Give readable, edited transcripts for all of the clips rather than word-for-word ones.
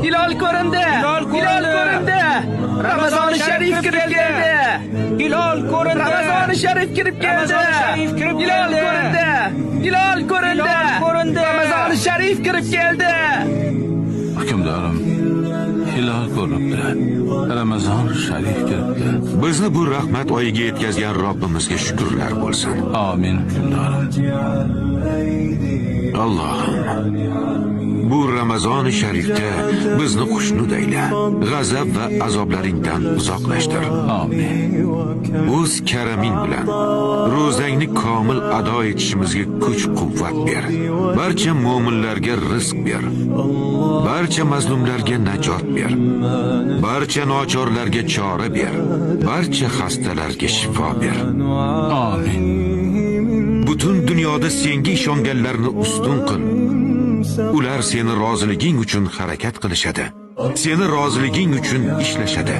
Hilal ko'rindi. Hilal ko'rindi. Ramazon sharif kirib keldi. Hilol ko'rindi. Ramazon sharif kirib keldi. Hilal ko'rindi. Hilal ko'rindi. Ramazon sharif kirib keldi. Hukmdorim, hilol ko'ribdi. Ramazon sharif kiribdi. Bizni bu rahmat oyiga yetkazgan Robbimizga shukrlar bo'lsin. Amin hukmdorim. Allohim, bu Ramazon-i sharifda bizni xushnud ayla, g'azab va azoblaringdan uzoqlashtir. Amin. O'z karaming bilan ro'zangni komil ado etishimizga kuch-quvvat ber. Barcha mu'minlarga rizq ber. Barcha mazlumlarga najot ber. Barcha nochorlarga chora ber. Barcha xastalarga shifo ber. Amin. Butun dunyoda senga ishonganlarni ustun qil. Ular seni roziliging uchun harakat qilishadi. Seni roziliging uchun ishlashadi.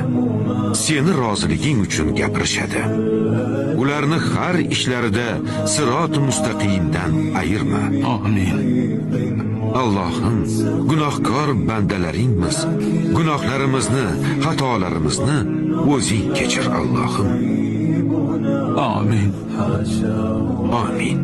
Seni roziliging uchun gapirishadi. Ularni har ishlarida sirot mustaqimdan ayirma. Amin. Allohim, gunohkor bandalaringmiz. Gunohlarimizni, xatolarimizni o'zing kechir Allohim. Amin. Amin.